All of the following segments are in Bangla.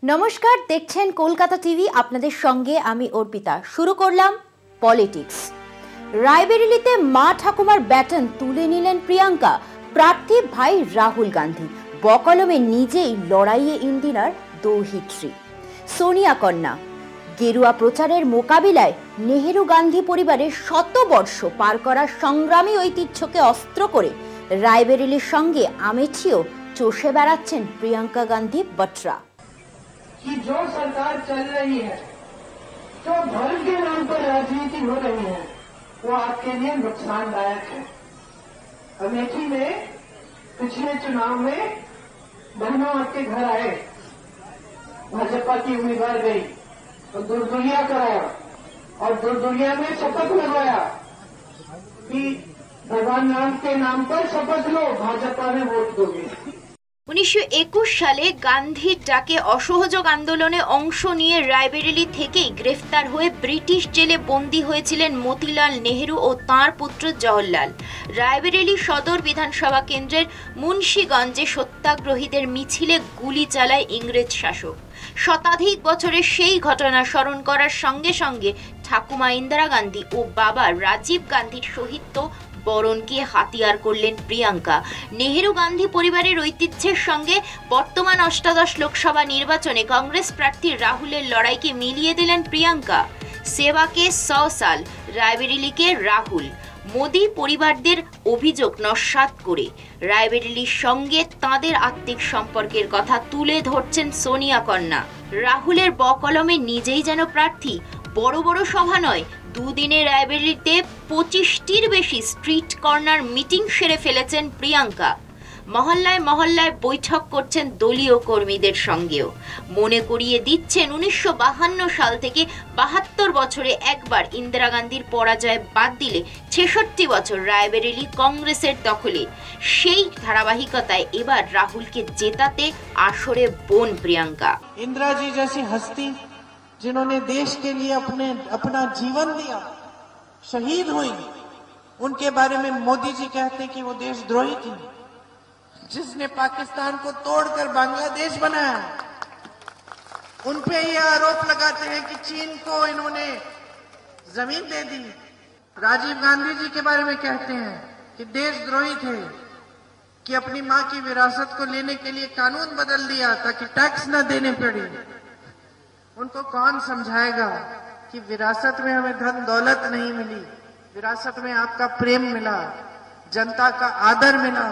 নমস্কার, দেখছেন কলকাতা টিভি। আপনাদের সঙ্গে আমি অর্পিতা। শুরু করলাম পলিটিক্স। রায়বেরেলিতে মা ঠাকুমার ব্যাটন তুলে নিলেন প্রিয়াঙ্কা। প্রার্থী ভাই রাহুল গান্ধী বকলমে নিজেই লড়াইয়ে ইন্দিরার দৌহিত্রী সোনিয়া কন্যা। গেরুয়া প্রচারের মোকাবিলায় নেহেরু গান্ধী পরিবারের শতবর্ষ পার করা সংগ্রামী ঐতিহ্যকে অস্ত্র করে রায়বেরেলির সঙ্গে আমেঠিও চষে বেড়াচ্ছেন প্রিয়াঙ্কা গান্ধী বটরা। कि जो सरकार चल रही है, जो धर्म के नाम पर राजनीति हो रही है, वो आपके लिए नुकसानदायक है। अमेठी में पिछले चुनाव में बहनों आपके घर आए, भाजपा की उम्मीदवार गई तो दुर्दुलिया कराया और दुर्दुलिया में शपथ लगवाया कि भगवान राम के नाम पर शपथ लो, भाजपा में वोट दोगे। 1921 সালে গান্ধীর ডাকে অসহযোগ আন্দোলনে অংশ নিয়ে রায়বেরেলি থেকেই গ্রেফতার হয়ে ব্রিটিশ জেলে বন্দী হয়েছিলেন মতিলাল নেহেরু ও তাঁর পুত্র জওহরলাল। রায়বেরেলি সদর বিধানসভা কেন্দ্রের মুন্সিগঞ্জে সত্যাগ্রহীদের মিছিলে গুলি চালায় ইংরেজ শাসক। শতাধিক বছরের সেই ঘটনা স্মরণ করার সঙ্গে সঙ্গে ঠাকুমা ইন্দিরা গান্ধী ও বাবা রাজীব গান্ধীর সহিত বরণকে হাতিয়ার করলেন প্রিয়াঙ্কা। নেহেরু গান্ধী পরিবারের ঐতিহ্যের সঙ্গে বর্তমান অষ্টাদশ লোকসভা নির্বাচনে কংগ্রেস প্রার্থী রাহুলের লড়াইকে মিলিয়ে দিলেন প্রিয়াঙ্কা। সেবাকে 100 সাল, রায়বেরেলিকে রাহুল। মোদি পরিবারদের অভিযোগ নস্যাৎ করে রায়বেরেলির সঙ্গে তাঁদের আত্মিক সম্পর্কের কথা তুলে ধরছেন সোনিয়া কন্যা। রাহুলের বকলমে নিজেই যেন প্রার্থী। বড় বড় সভা নয়, দুদিনে রায়বেরেলিতে 25টির বেশি স্ট্রিট কর্নার মিটিং সেরে ফেলেছেন প্রিয়াঙ্কা। মহল্লায় মহল্লায় বৈঠক করছেন দলীয় কর্মীদের সঙ্গেও। মনে করিয়ে দিচ্ছেন 1952 সাল থেকে 72 বছরে একবার ইন্দিরা গান্ধীর পরাজয় বাদ দিলে 66 বছর রায়বেরেলি কংগ্রেসের দখলে। সেই ধারাবাহিকতায় এবার রাহুলকে জেতাতে আসরে বোন প্রিয়াঙ্কা। इंदिरा जी जैसी हस्ती जिन्होंने देश के लिए अपना जीवन दिया, शहीद हुई, उनके बारे में मोदी जी कहते हैं कि वो देशद्रोही थी, जिसने पाकिस्तान को तोड़कर बांग्लादेश बनाया। उन पे ये आरोप लगाते हैं कि चीन को इन्होंने जमीन दे दी। राजीव गांधी जी के बारे में कहते हैं कि देशद्रोही थे, कि अपनी मां की विरासत को लेने के लिए कानून बदल दिया ताकि टैक्स न देने पड़े। उनको कौन समझाएगा कि विरासत में हमें धन दौलत नहीं मिली, विरासत में आपका प्रेम मिला, जनता का आदर मिला,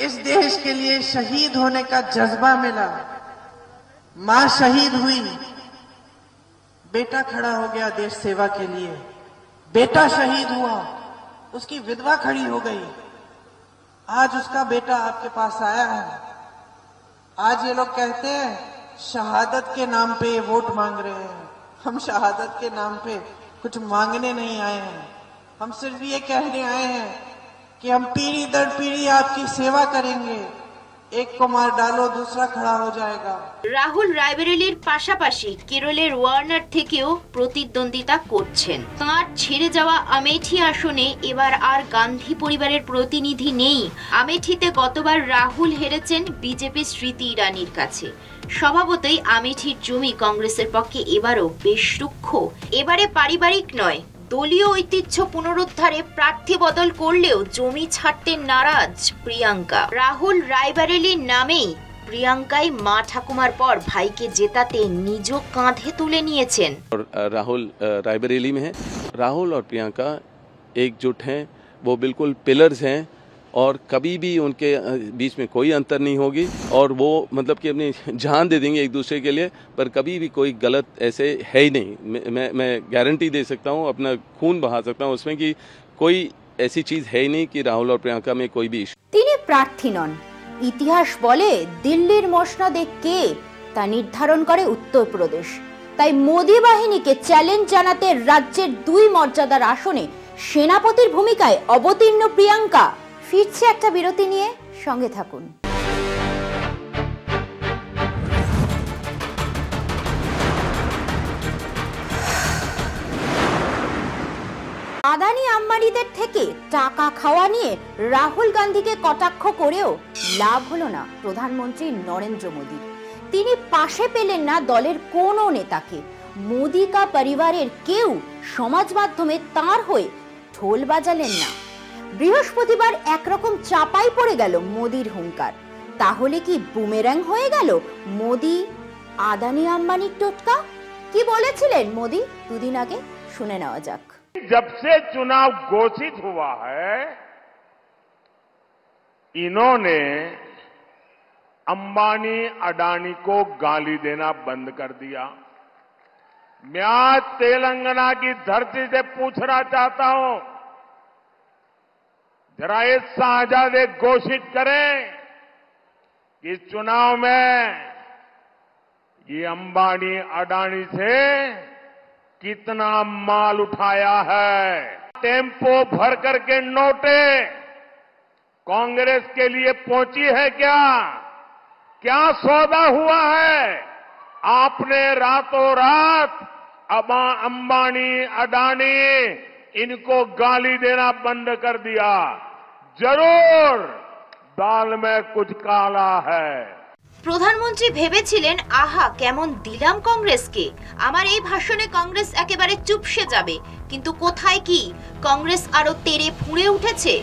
इस देश के लिए शहीद होने का जज्बा मिला। मां शहीद हुई, बेटा खड़ा हो गया देश सेवा के लिए। बेटा शहीद हुआ, उसकी विधवा खड़ी हो गई। आज उसका बेटा आपके पास आया है। आज ये लोग कहते हैं शहादत के नाम पे ये वोट मांग रहे हैं। हम शहादत के नाम पे कुछ मांगने नहीं आए हैं, हम सिर्फ ये कहने आए हैं कि हम पीढ़ी दर पीढ़ी आपकी सेवा करेंगे। एक को मार डालो, दूसरा खड़ा हो जाएगा। রাহুল রায়বেরেলির পাশাপাশি কেরলের ওয়ার্নার থেকেও প্রতিদ্বন্দ্বিতা করছেন। তাঁর ছেড়ে যাওয়া আমেঠি আসনে এবার আর গান্ধী পরিবারের প্রতিনিধি নেই। আমেঠিতে গতবার রাহুল হেরেছেন বিজেপি স্মৃতি ইরানির কাছে। স্বভাবতই আমেঠির জমি কংগ্রেসের পক্ষে এবারও বেশ রুক্ষ। এবারে পারিবারিক নয়, দলীয় ঐতিহ্য পুনরুদ্ধারে প্রার্থী বদল করলেও জমি ছাড়তে নারাজ প্রিয়াঙ্কা। রাহুল রায়বেরেলির নামেই প্রিয়াঙ্কাই মা ঠাকুমার পর ভাইকে জেতাতে নিজ কাঁধে তুলে নিয়েছেন। राहुल रायबरेली में है। राहुल और प्रियंका एकजुट हैं, वो बिल्कुल पिलर्स हैं और कभी भी उनके बीच में कोई अंतर नहीं होगी और वो मतलब कि अपनी जान दे देंगे एक दूसरे के लिए, पर कभी भी कोई गलत ऐसे है ही नहीं। मैं गारंटी दे सकता हूँ, अपना खून बहा सकता हूँ उसमें कि कोई ऐसी चीज़ है ही नहीं कि राहुल और प्रियंका में कोई भी इश्यू। তিনি প্রার্থী নন। ইতিহাস বলে দিল্লির মসনদে কে তা নির্ধারণ করে উত্তরপ্রদেশ। তাই মোদি বাহিনীকে চ্যালেঞ্জ জানাতে রাজ্যের 2 মর্যাদার আসনে সেনাপতির ভূমিকায় অবতীর্ণ প্রিয়াঙ্কা। ফিরছে একটা বিরতি নিয়ে, সঙ্গে থাকুন। আদানি আম্বানি আম্বানিদের থেকে টাকা খাওয়া নিয়ে রাহুল গান্ধীকে কটাক্ষ করেও লাভ হলো না প্রধানমন্ত্রী নরেন্দ্র মোদীর। তিনি পাশে পেলেন না দলের কোনো নেতাকে। মোদী কা পরিবারের কেউ সমাজ মাধ্যমে তার হয়ে ঢোল বাজালেন না। বৃহস্পতিবার একরকম চাপাই পড়ে গেল মোদীর হুঙ্কার। তাহলে কি বুমেরাং হয়ে গেল মোদী আদানি আম্বানির টোটকা? কি বলেছিলেন মোদী দুদিন আগে, শুনে নেওয়া যাক। जब से चुनाव घोषित हुआ है, इन्होंने अंबानी अडानी को गाली देना बंद कर दिया। मैं आज तेलंगाना की धरती से पूछना चाहता हूं, जरा ये साझादे घोषित करें कि इस चुनाव में ये अंबानी अडानी से कितना माल उठाया है। टेम्पो भर करके नोटे कांग्रेस के लिए पहुंची है क्या? क्या सौदा हुआ है? आपने रातों रात अंबानी अडानी इनको गाली देना बंद कर दिया। जरूर दाल में कुछ काला है। প্রধানমন্ত্রী ভেবেছিলেন, আহা কেমন দিলাম কংগ্রেসকে, আমার এই ভাষণে কংগ্রেস একেবারে চুপসে যাবে। কিন্তু কোথায় কি, কংগ্রেস আরো তেড়ে ফুঁড়ে উঠেছে।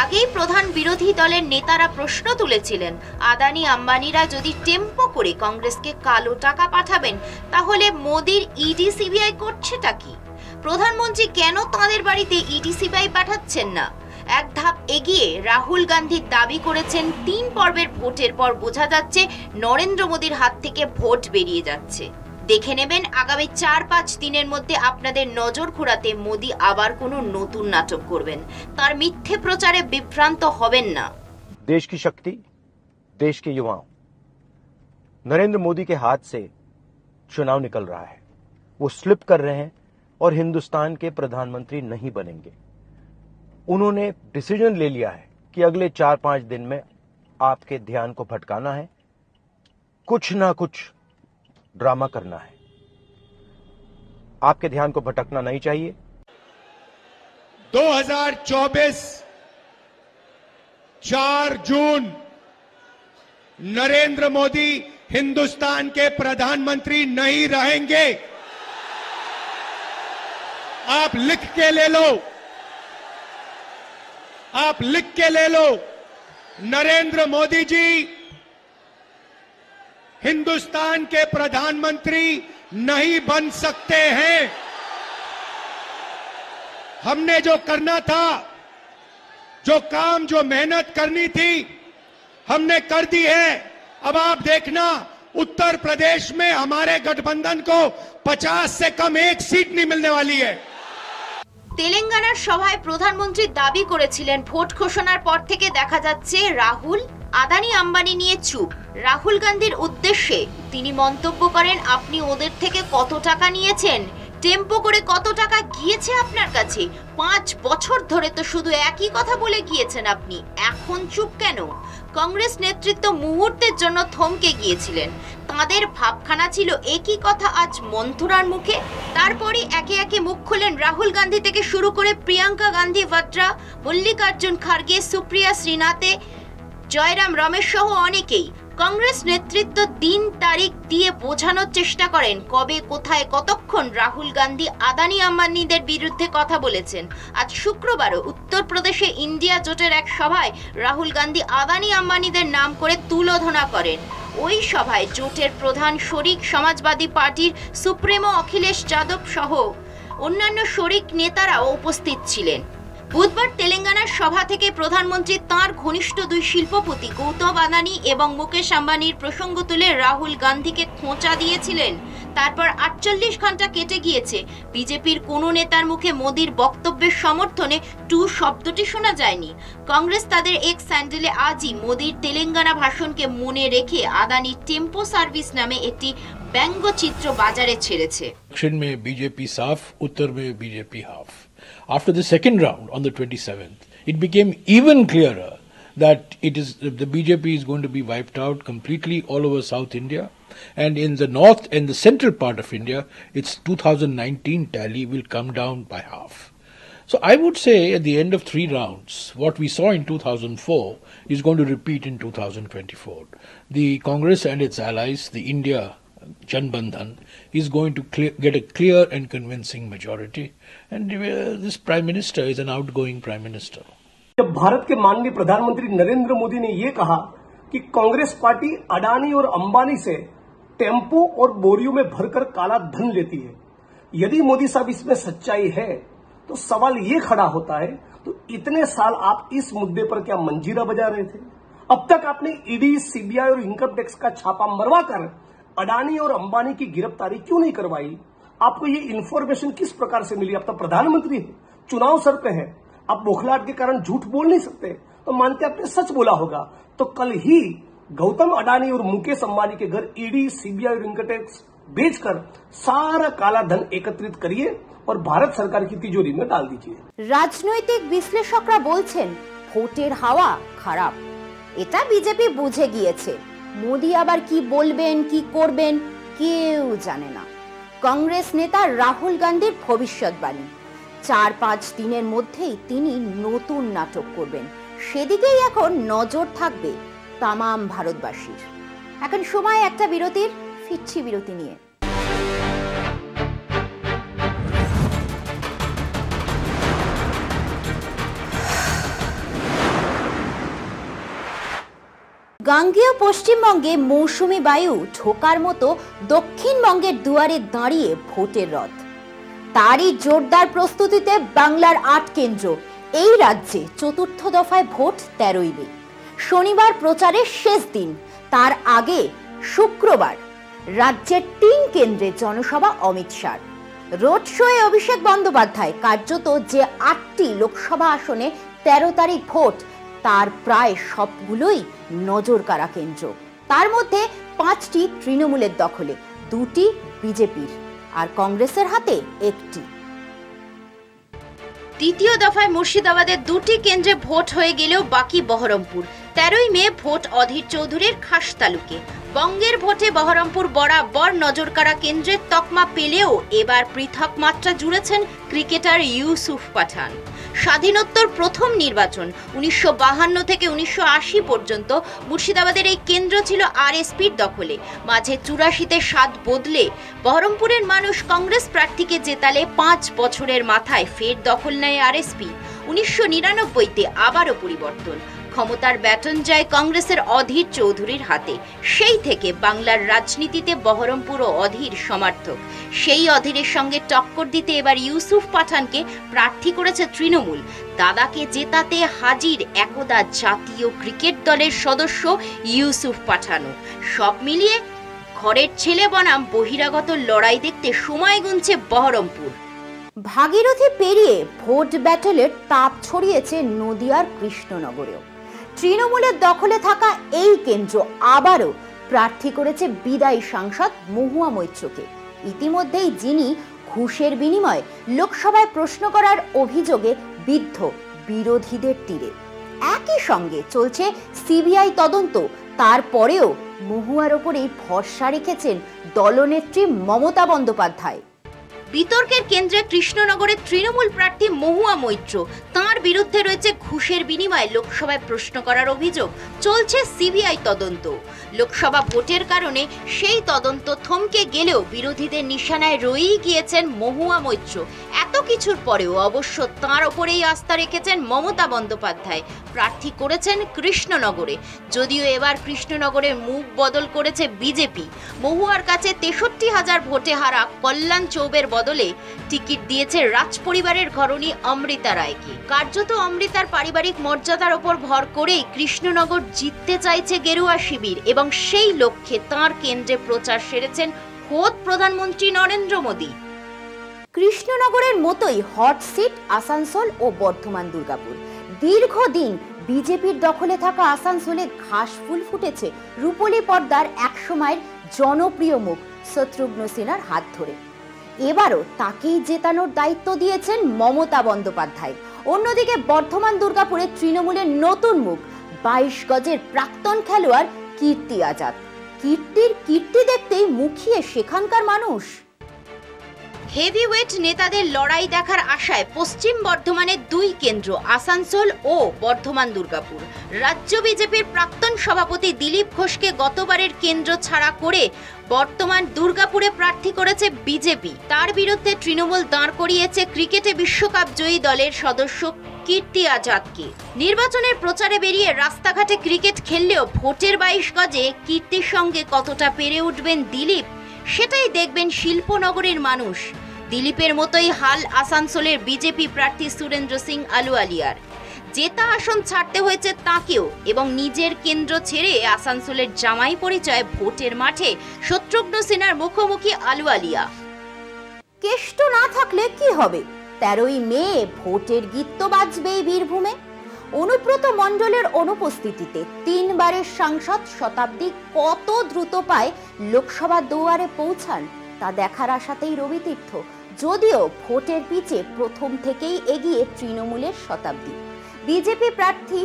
আগেই প্রধান বিরোধী দলের নেতারা প্রশ্ন তুলেছিলেন, আদানি আম্বানিরা যদি টেম্পো করে কংগ্রেসকে কালো টাকা পাঠাবেন, তাহলে মোদির ইডি সিবিআই করছেটা কি? প্রধানমন্ত্রী কেন তাঁদের বাড়িতে ইডি সিবিআই পাঠাচ্ছেন না? এক ধাপ এগিয়ে রাহুল গান্ধী দাবি করেছেন, 3 পর্বের ভোটের পর বোঝা যাচ্ছে নরেন্দ্র মোদীর হাত থেকে ভোট বেরিয়ে যাচ্ছে। দেখে নেবেন আগামী 4-5 দিনের মধ্যে আপনাদের নজর ঘোরাতে মোদী আবার কোনো নতুন নাটক করবেন। তার মিথ্যে প্রচারে বিভ্রান্ত হবেন না। देश की शक्ति देश के युवाओं, नरेंद्र मोदी के हाथ से चुनाव निकल रहा है। वो स्लिप कर रहे हैं और हिंदुस्तान के प्रधानमंत्री नहीं बनेंगे। उन्होंने डिसीजन ले लिया है कि अगले 4-5 दिन में आपके ध्यान को भटकाना है, कुछ ना कुछ ड्रामा करना है। आपके ध्यान को भटकना नहीं चाहिए। 2024 4 जून नरेंद्र मोदी हिंदुस्तान के प्रधानमंत्री नहीं रहेंगे। आप लिख के ले लो, आप लिख के ले लो, नरेंद्र मोदी जी हिंदुस्तान के प्रधानमंत्री नहीं बन सकते हैं। हमने जो करना था, जो काम, जो मेहनत करनी थी, हमने कर दी है। अब आप देखना, उत्तर प्रदेश में हमारे गठबंधन को 50 से कम 1 सीट नहीं मिलने वाली है। তেলেঙ্গানার সভায় প্রধানমন্ত্রী দাবি করেছিলেন, ভোট ঘোষণার পর থেকে দেখা যাচ্ছে রাহুল আদানি আম্বানি নিয়ে চুপ। রাহুল গান্ধীর উদ্দেশ্যে তিনি মন্তব্য করেন, আপনি ওদের থেকে কত টাকা নিয়েছেন? টেম্পো করে কত টাকা গিয়েছে আপনার কাছে? 5 বছর ধরে তো শুধু একই কথা বলে গিয়েছেন আপনি, এখন চুপ কেন? কংগ্রেস নেতৃত্ব মুহূর্তের জন্য থমকে গিয়েছিলেন। তাদের ভাবখানা ছিল একই কথা আজ মন্থরার মুখে। তারপরই একে একে মুখ খোলেন রাহুল গান্ধী থেকে শুরু করে প্রিয়াঙ্কা গান্ধী ভাদ্রা, মল্লিকার্জুন খার্গে, সুপ্রিয়া শ্রীনাথে, জয়রাম রমেশ সহ অনেকেই। কংগ্রেস নেতৃত্ব দিন তারিখ দিয়ে বোঝানোর চেষ্টা করেন কবে, কোথায়, কতক্ষণ রাহুল গান্ধী আদানি আম্বানিদের বিরুদ্ধে কথা বলেছেন। আজ শুক্রবারও উত্তরপ্রদেশে ইন্ডিয়া জোটের এক সভায় রাহুল গান্ধী আদানি আম্বানিদের নাম করে তুলোধনা করেন। ওই সভায় জোটের প্রধান শরিক সমাজবাদী পার্টির সুপ্রিমো অখিলেশ যাদব সহ অন্যান্য শরিক নেতারাও উপস্থিত ছিলেন। বুধবার তেলেঙ্গানার সভা থেকে প্রধানমন্ত্রী তাঁর ঘনিষ্ঠ 2 শিল্পপতি গৌতম আদানি এবং মুকেশ আম্বানির প্রসঙ্গ তুলে রাহুল গান্ধীকে খোঁচা দিয়েছিলেন। তারপর 48 ঘন্টা কেটে গিয়েছে, বিজেপির কোনো নেতার মুখে মোদির বক্তব্যের সমর্থনে টু শব্দটি শোনা যায়নি। কংগ্রেস তাদের এক্স হ্যান্ডেলে আজই মোদির তেলেঙ্গানা ভাষণকে মনে রেখে আদানি টেম্পো সার্ভিস নামে একটি ব্যঙ্গচিত্র বাজারে ছেড়েছে। दक्षिण में बीजेपी साफ, उत्तर में BJP half. After the second round on the 27th, it became even clearer that the BJP is going to be wiped out completely all over South India, and in the north and the central part of India, its 2019 tally will come down by half. So I would say at the end of 3 rounds, what we saw in 2004 is going to repeat in 2024. The Congress and its allies, the India Janbandhan, is going to get a clear and convincing majority. And this Prime Minister is an outgoing Prime Minister. जब भारत के माननीय प्रधानमंत्री नरेंद्र मोदी ने ये कहा कि कांग्रेस पार्टी अडानी और अंबानी से टेम्पो और बोरियों में भरकर काला धन लेती है, यदि मोदी साहब इसमें सच्चाई है तो सवाल ये खड़ा होता है, तो इतने साल आप इस मुद्दे पर क्या मंजीरा बजा रहे थे? अब तक आपने ईडी, सीबीआई और इनकम टैक्स का छापा मरवाकर अडानी और अंबानी की गिरफ्तारी क्यों नहीं करवाई? आपको ये इन्फॉर्मेशन किस प्रकार से मिली? आप तो प्रधानमंत्री हैं, चुनाव सर पे हैं, आप बौखलाहट के कारण झूठ बोल नहीं सकते, तो मानते आपने सच बोला होगा। तो कल ही गौतम अडानी और मुकेश अंबानी के घर ईडी, सीबीआई और इनकम टैक्स बेचकर सारा काला धन एकत्रित करिए और भारत सरकार की तिजोरी में डाल दीजिए। রাজনৈতিক বিশ্লেষকরা বলছেন ভোটের হাওয়া খারাপ, এটা বিজেপি বুঝে গিয়েছে। মোদি আবার কি বলবেন, কি করবেন কেউ জানে না। কংগ্রেস নেতা রাহুল গান্ধীর ভবিষ্যৎবাণী, 4-5 দিনের মধ্যেই তিনি নতুন নাটক করবেন, সেদিকেই এখন নজর থাকবে তামাম ভারতবাসীর। এখন সময় একটা বিরতির, ফিরছি বিরতি নিয়ে। গাঙ্গেয় পশ্চিমবঙ্গে মৌসুমী বায়ু ঢোকার মতো দক্ষিণবঙ্গের দুয়ারে দাঁড়িয়ে ভোটের রথ। তারই জোরদার প্রস্তুতিতে বাংলার 8 কেন্দ্র। এই রাজ্যে চতুর্থ দফায় ভোট 13ই মে। শনিবার প্রচারের শেষ দিন, তার আগে শুক্রবার রাজ্যের 3 কেন্দ্রে জনসভা অমিত শাহর। রোড শোয়ে অভিষেক বন্দ্যোপাধ্যায় কার্যত যে 8টি লোকসভা আসনে 13 তারিখ ভোট, তার প্রায় সবগুলোই নজর কাড়া কেন্দ্র। তার মধ্যে 5টি তৃণমূলের দখলে, 2টি বিজেপির, আর কংগ্রেসের হাতে 1টি। দ্বিতীয় দফায় মুর্শিদাবাদের 2টি কেন্দ্রে ভোট হয়ে গেলেও বাকি বহরমপুর। 13ই মে ভোট অধীর চৌধুরীর খাস তালুকে। বঙ্গের ভোটে বহরমপুর বরাবর নজরকাড়া কেন্দ্রের তকমা পেলেও এবার পৃথক মাত্রা জুড়েছেন ক্রিকেটার ইউসুফ পাঠান। স্বাধীনোত্তর প্রথম নির্বাচন 1952 থেকে 1980 পর্যন্ত মুর্শিদাবাদের এই কেন্দ্র ছিল আরএসপির দখলে। মাঝে 84-তে স্বাদ বদলে বহরমপুরের মানুষ কংগ্রেস প্রার্থীকে জেতালে 5 বছরের মাথায় ফের দখল নেয় আরএসপি। 1999-তে আবারও পরিবর্তন, ক্ষমতার ব্যাটন যায় কংগ্রেসের অধীর চৌধুরীর হাতে। সেই থেকে বাংলার রাজনীতিতে বহরমপুর ও অধীর সমর্থক। সেই অধীরের সঙ্গে টক্কর দিতে এবার ইউসুফ পাঠানকে প্রার্থী করেছে তৃণমূল। দাদাকে জেতাতে হাজির একদা জাতীয় ক্রিকেট দলের সদস্য ইউসুফ পাঠানও। সব মিলিয়ে ঘরের ছেলে বনাম বহিরাগত লড়াই দেখতে সময় গুনছে বহরমপুর। ভাগীরথী পেরিয়ে ভোট ব্যাটেলের তাপ ছড়িয়েছে নদিয়ার কৃষ্ণনগরেও। তৃণমূলের দখলে থাকা এই কেন্দ্র আবারও প্রার্থী করেছে বিদায়ী সাংসদ মহুয়া মৈত্রকে। ইতিমধ্যেই যিনি ঘুষের বিনিময়ে লোকসভায় প্রশ্ন করার অভিযোগে বিদ্ধ বিরোধীদের তীরে। একই সঙ্গে চলছে সিবিআই তদন্ত। তারপরেও মহুয়ার ওপরেই ভরসা রেখেছেন দলনেত্রী মমতা বন্দ্যোপাধ্যায়। বিতর্কের কেন্দ্রে কৃষ্ণনগরের তৃণমূল প্রার্থী মহুয়া মৈত্র। তাঁর বিরুদ্ধে রয়েছে ঘুষের বিনিময়ে লোকসভায় প্রশ্ন করার অভিযোগ। চলছে সিবিআই তদন্ত। লোকসভা ভোটের কারণে সেই তদন্ত থমকে গেলেও বিরোধীদের নিশানায় রয়েই গিয়েছেন মহুয়া মৈত্র। এত কিছুর পরেও অবশ্য তাঁর ওপরেই আস্থা রেখেছেন মমতা বন্দ্যোপাধ্যায়। প্রার্থী করেছেন কৃষ্ণনগরে। যদিও এবার কৃষ্ণনগরের মুখ বদল করেছে বিজেপি। মহুয়ার কাছে 63,000 ভোটে হারা কল্যাণ চৌবের বদলে টিকিট দিয়েছে রাজ পরিবারের ঘরণী অমৃতা রায়কে। কার্যত অমৃতার পারিবারিক মর্যাদার ওপর ভর করেই কৃষ্ণনগর জিততে চাইছে গেরুয়া শিবির এবং সেই লক্ষ্যে তাঁর কেন্দ্রে প্রচার সেরেছেন খোদ প্রধানমন্ত্রী নরেন্দ্র মোদী। কৃষ্ণনগরের মতোই হট সিট আসানসোল ও বর্ধমান দুর্গাপুর। দীর্ঘদিন বিজেপির দখলে থাকা আসানসোলে ঘাস ফুল ফুটেছে রূপলী পর্দার একসময়ের জনপ্রিয় মুখ শত্রুঘ্ন সিনহার হাত ধরে। এবারও তাকেই জেতানোর দায়িত্ব দিয়েছেন মমতা বন্দ্যোপাধ্যায়। অন্যদিকে বর্ধমান দুর্গাপুরে তৃণমূলের নতুন মুখ 22 গজের প্রাক্তন খেলোয়াড় কীর্তি আজাদ। কীর্তি দেখতেই মুখিয়ে সেখানকার মানুষ। হেভিওয়েট নেতাদের লড়াই দেখার আশায় পশ্চিম বর্ধমানের দুই কেন্দ্র আসানসোল ও বর্ধমান দুর্গাপুর। রাজ্য বিজেপির প্রাক্তন সভাপতি দিলীপ ঘোষকে গতবারের কেন্দ্র ছাড়া করে বর্তমান দুর্গাপুরে প্রার্থী করেছে বিজেপি। তার বিরুদ্ধে তৃণমূল দাঁড় করিয়েছে ক্রিকেটে বিশ্বকাপ জয়ী দলের সদস্য কীর্তি আজাদকে। নির্বাচনের প্রচারে বেরিয়ে রাস্তাঘাটে ক্রিকেট খেললেও ভোটের 22 গজে কীর্তির সঙ্গে কতটা পেরে উঠবেন দিলীপ, সেটাই দেখবেন শিল্পনগরের মানুষ। দিলীপের মতোই হাল আসানসোলের বিজেপি প্রার্থী সুরেন্দ্র সিং আলুওয়ালিয়ার। জেতা আসন ছাড়তে হয়েছে তাঁকেও এবং নিজের কেন্দ্র ছেড়ে আসানসোলের জামাই পরিচয় ভোটের মাঠে শত্রুঘ্ন সিনহার মুখোমুখি আলুওয়ালিয়া। কেষ্ট না থাকলে কি হবে? 13ই মে ভোটের গীত তো বাজবেই বীরভূমে। অনুব্রত মণ্ডলের অনুপস্থিতিতে 3 বারের সাংসদ শতাব্দী কত দ্রুত পায় লোকসভা দুয়ারে পৌঁছান তা দেখার আশাতেই রবি তীর্থ। যদিও ভোটের পিছে প্রথম থেকেই এগিয়ে তৃণমূলের শতাব্দী। বিজেপি প্রার্থী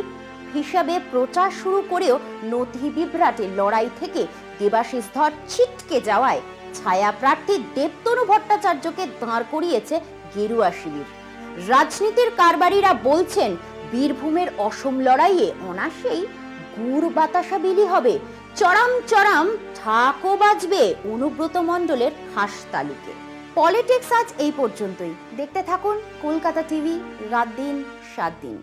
হিসাবে প্রচার শুরু করেও নথি বিভ্রাটের লড়াই থেকে দেবাশিস ধর ছিটকে যাওয়ায় ছায়া প্রার্থী দেবতনু ভট্টাচার্যকে দাঁড় করিয়েছে গেরুয়া শিবির। রাজনীতির কারবারিরা বলছেন বীরভূমের অসম লড়াইয়ে অনাসেই গুড় বাতাসা বিলি হবে। চরম চরম ঢাকও বাজবে অনুব্রত মণ্ডলের হাঁস তালুকে। পলিটিক্স আজ এই পর্যন্তই। দেখতে থাকুন কলকাতা টিভি, রাত দিন 7 দিন।